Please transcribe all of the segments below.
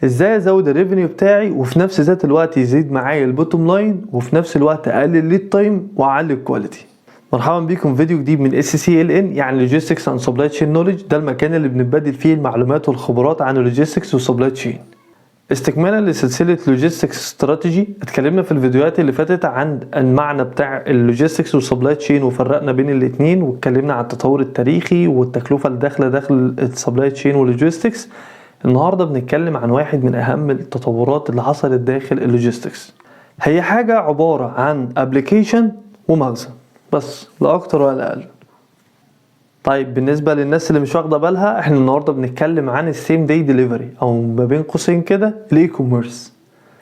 ازاي ازود الريفينيو بتاعي وفي نفس ذات الوقت يزيد معايا البوتوم لاين وفي نفس الوقت اقلل الليد تايم واعلي الكواليتي. مرحبا بيكم فيديو جديد من SCLN يعني لوجيستكس اند سبلاي تشين نوليدج. ده المكان اللي بنبادل فيه المعلومات والخبرات عن اللوجيستكس والسبلاي تشين. استكمالا لسلسله لوجيستكس استراتيجي، اتكلمنا في الفيديوهات اللي فاتت عن المعنى بتاع اللوجيستكس والسبلاي تشين وفرقنا بين الاثنين، واتكلمنا عن التطور التاريخي والتكلفه اللي داخل السبلاي تشين واللوجيستكس. النهارده بنتكلم عن واحد من اهم التطورات اللي حصلت داخل اللوجيستكس. هي حاجه عباره عن ابلكيشن ومخزن بس، لا اكتر ولا اقل. طيب بالنسبه للناس اللي مش واخده بالها، احنا النهارده بنتكلم عن السيم داي ديليفري او ما بين قوسين كده الاي كوميرس.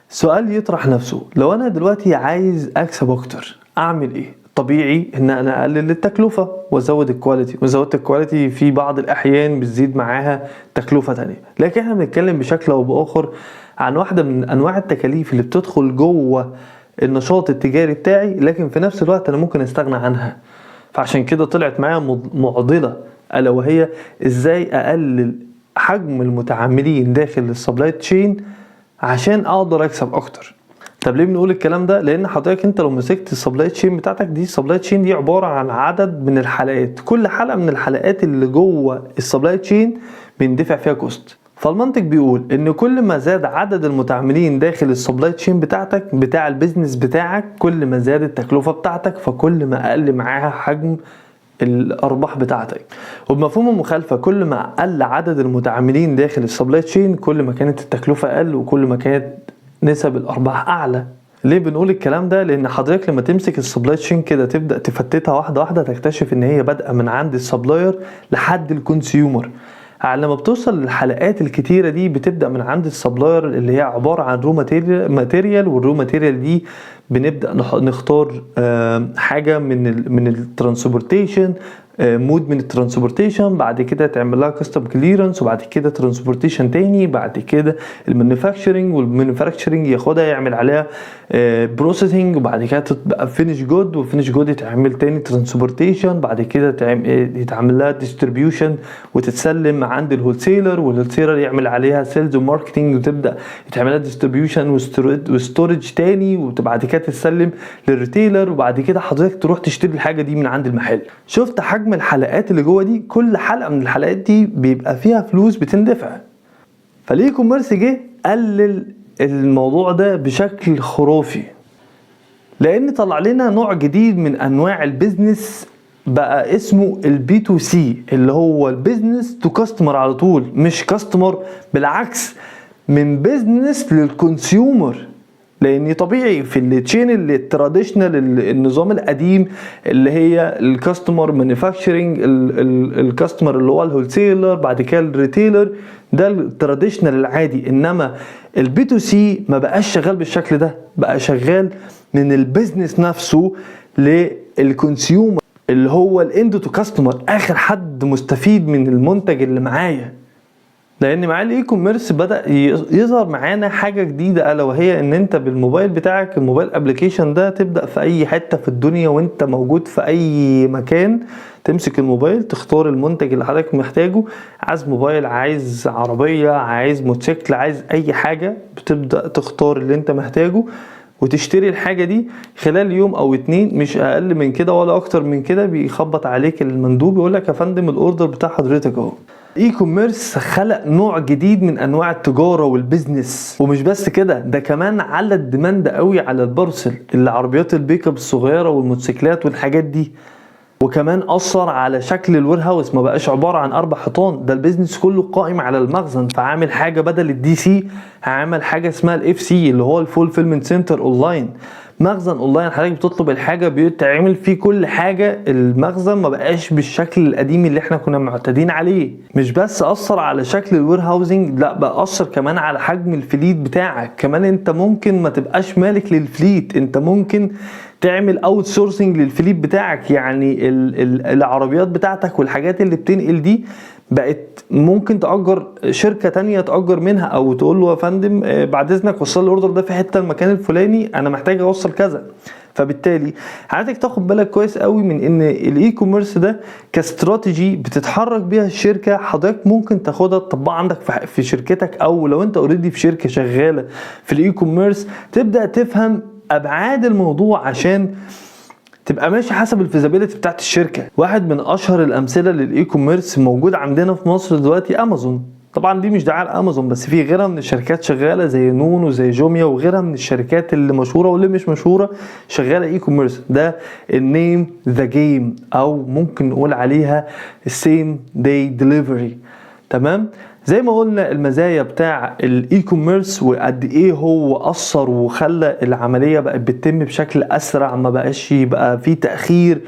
سؤال يطرح نفسه، لو انا دلوقتي عايز اكسب اكتر اعمل ايه؟ طبيعي ان انا اقلل التكلفه وازود الكواليتي، وزودت الكواليتي في بعض الاحيان بتزيد معاها تكلفه تانية، لكن احنا بنتكلم بشكل او باخر عن واحده من انواع التكاليف اللي بتدخل جوه النشاط التجاري بتاعي، لكن في نفس الوقت انا ممكن استغنى عنها. فعشان كده طلعت معايا معضله، الا وهي ازاي اقلل حجم المتعاملين داخل السبلاي تشين عشان اقدر اكسب اكتر. طب ليه بنقول الكلام ده؟ لان حضرتك انت لو مسكت السبلاي تشين بتاعتك دي، السبلاي تشين دي عباره عن عدد من الحلقات، كل حلقه من الحلقات اللي جوه السبلاي تشين بيندفع فيها كوست. فالمنطق بيقول ان كل ما زاد عدد المتعاملين داخل السبلاي تشين بتاعتك بتاع البيزنس بتاعك، كل ما زاد التكلفه بتاعتك، فكل ما اقل معاها حجم الارباح بتاعتك. وبمفهوم المخالفه، كل ما قل عدد المتعاملين داخل السبلاي تشين كل ما كانت التكلفه اقل وكل ما كانت نسب الارباح اعلى. ليه بنقول الكلام ده؟ لان حضرتك لما تمسك السبلاي تشين كده تبدا تفتتها واحده واحده، تكتشف ان هي بادئه من عند السبلاير لحد الكونسيومر. لما بتوصل للحلقات الكتيره دي بتبدا من عند السبلاير اللي هي عباره عن رو ماتيريال، والرو ماتيريال دي بنبدا نختار حاجه من الترانسبورتيشن، مود من الترانسبورتيشن، بعد كده تعمل لها كاستم كليرنس، وبعد كده ترانسبورتيشن تاني، بعد كده المانيفاكتشرنج، والمانيفاكتشرنج ياخدها يعمل عليها بروسيسنج، وبعد كده تبقى فينيش جود، وفينيش جود يتعمل تاني ترانسبورتيشن، بعد كده يتعمل لها ديستريبيوشن وتتسلم عند الهولسيلر، والهولسيلر يعمل عليها سيلز وماركتنج، وتبدا يتعمل لها ديستريبيوشن وستورج تاني، وبعد كده تتسلم للريتيلر، وبعد كده حضرتك تروح تشتري الحاجه دي من عند المحل. شفت حجم الحلقات اللي جوه دي؟ كل حلقه من الحلقات دي بيبقى فيها فلوس بتندفع. فالاي كوميرس جه قلل الموضوع ده بشكل خرافي، لان طلع لنا نوع جديد من انواع البيزنس بقى اسمه البي تو سي، اللي هو البيزنس تو كاستمر على طول، مش كاستمر، بالعكس من بيزنس للكونسيومر. لان طبيعي في التشين اللي التراديشنال النظام القديم اللي هي الكاستمر مانيفاكتشرنج، الكاستمر اللي هو الهولسيلر، بعد كده الريتيلر، ده التراديشنال العادي. انما البي تو سي ما بقاش شغال بالشكل ده، بقى شغال من البيزنس نفسه للكونسيومر، اللي هو الاند تو كاستمر، اخر حد مستفيد من المنتج اللي معايا. لان مع الاي كوميرس بدا يظهر معانا حاجه جديده، الا وهي ان انت بالموبايل بتاعك، الموبايل ابلكيشن ده، تبدا في اي حته في الدنيا وانت موجود في اي مكان تمسك الموبايل، تختار المنتج اللي حضرتك محتاجه. عايز موبايل، عايز عربيه، عايز موتوسيكل، عايز اي حاجه، بتبدا تختار اللي انت محتاجه وتشتري الحاجة دي. خلال يوم او 2 مش اقل من كده ولا اكتر من كده بيخبط عليك المندوب يقولك يا فندم الاوردر بتاع حضرتك اهو. اي كوميرس خلق نوع جديد من انواع التجارة والبيزنس، ومش بس كده، ده كمان على الديماند قوي على البارسل، اللي عربيات البيك اب الصغيرة والموتوسيكلات والحاجات دي. وكمان اثر على شكل الوير هاوس، ما بقاش عباره عن 4 حيطان، ده البيزنس كله قائم على المخزن. فعامل حاجه بدل الدي سي، عامل حاجه اسمها الاف سي اللي هو الفولفيلمنت سنتر اونلاين، مخزن اونلاين. حضرتك بتطلب الحاجه بيتعمل فيه كل حاجه. المخزن ما بقاش بالشكل القديم اللي احنا كنا معتادين عليه. مش بس اثر على شكل الوير هاوسنج، لا بقى اثر كمان على حجم الفليت بتاعك. كمان انت ممكن ما تبقاش مالك للفليت، انت ممكن تعمل اوت سورسنج للفليت بتاعك. يعني العربيات بتاعتك والحاجات اللي بتنقل دي بقت ممكن تأجر شركة تانية تأجر منها، او تقول له يا فندم بعد اذنك وصل لي الاوردر ده في حتة المكان الفلاني، انا محتاج اوصل كذا. فبالتالي عايزك تاخد بالك كويس قوي من ان الاي كوميرس ده كاستراتيجي بتتحرك بيها الشركه، حضرتك ممكن تاخدها تطبقها عندك في شركتك، او لو انت اوريدي في شركه شغاله في الاي كوميرس تبدا تفهم ابعاد الموضوع عشان تبقى ماشي حسب الفيزابيلتي بتاعت الشركه. واحد من اشهر الامثله للاي كوميرس موجود عندنا في مصر دلوقتي امازون. طبعا دي مش دعايه لامازون بس، في غيرها من الشركات شغاله زي نون وزي جوميا وغيرها من الشركات اللي مشهوره واللي مش مشهوره شغاله اي كوميرس. ده النيم ذا جيم، او ممكن نقول عليها السيم داي ديليفري. تمام؟ زي ما قلنا المزايا بتاع الاي كوميرس وقد ايه هو اثر وخلى العمليه بقت بتتم بشكل اسرع، ما بقاش يبقى في تاخير،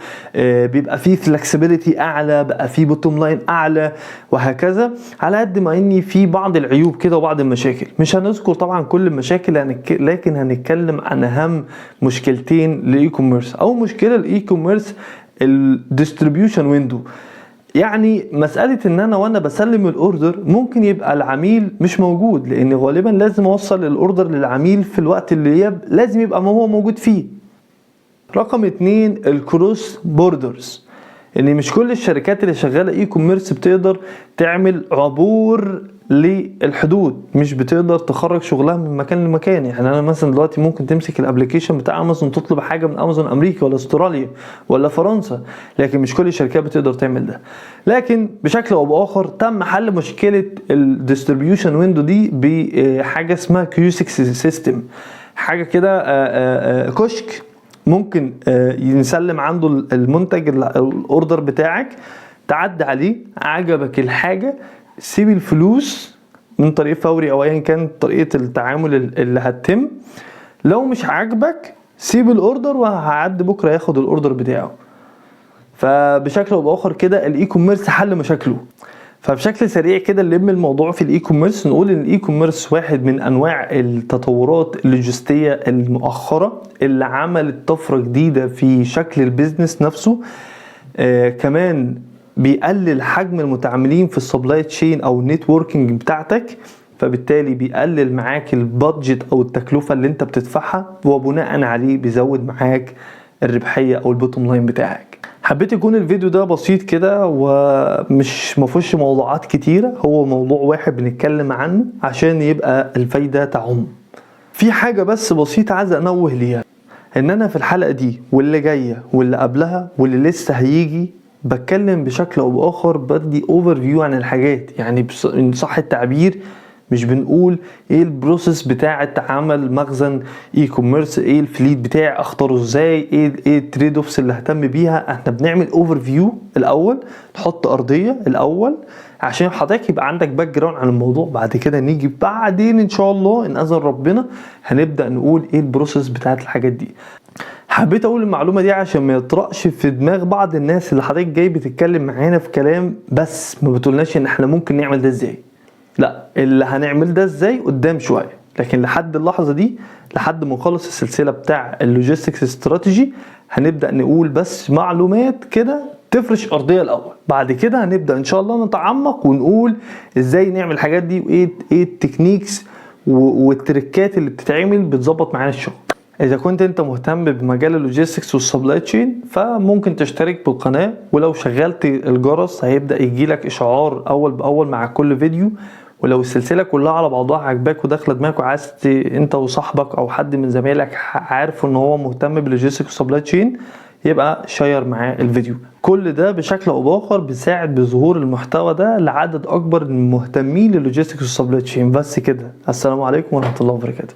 بيبقى في فلكسبيليتي اعلى، بقى في بوتوم لاين اعلى وهكذا. على قد ما اني في بعض العيوب كده وبعض المشاكل، مش هنذكر طبعا كل المشاكل لكن هنتكلم عن اهم مشكلتين للاي كوميرس. اول مشكله الاي كوميرس الديستريبيوشن ويندو، يعني مسألة ان انا وانا بسلم الاوردر ممكن يبقى العميل مش موجود، لان غالبا لازم اوصل الاوردر للعميل في الوقت اللي لازم يبقى ما هو موجود فيه. رقم 2 الكروس بوردرز، ان مش كل الشركات اللي شغالة اي كوميرس بتقدر تعمل عبور للحدود، مش بتقدر تخرج شغلها من مكان لمكان. يعني انا مثلا دلوقتي ممكن تمسك الابليكيشن بتاع امازون تطلب حاجه من امازون امريكا ولا استراليا ولا فرنسا، لكن مش كل الشركات بتقدر تعمل ده. لكن بشكل او باخر تم حل مشكله الديستريبيوشن ويندو دي بحاجه اسمها Q6 سيستم، حاجه كده كشك ممكن ينسلم عنده المنتج الاوردر بتاعك، تعدي عليه، عجبك الحاجه سيب الفلوس من طريق فوري او ايا كان طريقه التعامل اللي هتتم. لو مش عاجبك سيب الاوردر وهعدي بكره ياخد الاوردر بتاعه. فبشكل او باخر كده الاي كوميرس حل مشاكله. فبشكل سريع كده نلم الموضوع في الاي كوميرس، نقول ان الاي كوميرس واحد من انواع التطورات اللوجستيه المؤخره اللي عملت طفره جديده في شكل البيزنس نفسه. كمان بيقلل حجم المتعاملين في السبلاي تشين او النتوركينج بتاعتك، فبالتالي بيقلل معاك البادجت او التكلفه اللي انت بتدفعها، وبناء عليه بيزود معاك الربحيه او البوتوم لاين بتاعك. حبيت يكون الفيديو ده بسيط كده ومش مفيهوش موضوعات كتيره، هو موضوع واحد بنتكلم عنه عشان يبقى الفايده تعم. في حاجه بس بسيطه عايز انوه ليها، ان انا في الحلقه دي واللي جايه واللي قبلها واللي لسه هيجي بتكلم بشكل او باخر بدي اوفر فيو عن الحاجات، يعني ان صح التعبير مش بنقول ايه البروسيس بتاعه عمل مخزن اي كوميرس، ايه الفليت بتاعي اختاره ازاي، ايه التريد اوفس اللي ههتم بيها. احنا بنعمل اوفر فيو الاول، نحط ارضيه الاول عشان حضرتك يبقى عندك باك جراوند عن الموضوع. بعد كده نيجي بعدين ان شاء الله ان اذن ربنا هنبدا نقول ايه البروسيس بتاعه الحاجات دي. حبيت اقول المعلومه دي عشان ما يطرقش في دماغ بعض الناس اللي حضرتك جاي بتتكلم معانا في كلام بس ما بتقولناش ان احنا ممكن نعمل ده ازاي. لا، اللي هنعمل ده ازاي قدام شويه، لكن لحد اللحظه دي لحد ما نخلص السلسله بتاع اللوجيستكس استراتيجي هنبدا نقول بس معلومات كده تفرش ارضيه الاول. بعد كده هنبدا ان شاء الله نتعمق ونقول ازاي نعمل الحاجات دي وايه التكنيكس والتركات اللي بتتعمل بتظبط معانا الشغل. اذا كنت انت مهتم بمجال اللوجيستكس والسبلاي تشين فممكن تشترك بالقناه، ولو شغلت الجرس هيبدا يجيلك اشعار اول باول مع كل فيديو. ولو السلسله كلها على بعضها عجباك وداخله دماغك وعايز انت وصاحبك او حد من زمايلك عارف ان هو مهتم باللوجيستكس والسبلاي تشين يبقى شير معاه الفيديو. كل ده بشكل او باخر بيساعد بظهور المحتوى ده لعدد اكبر من المهتمين لللوجيستكس والسبلاي تشين. بس كده، السلام عليكم ورحمه الله وبركاته.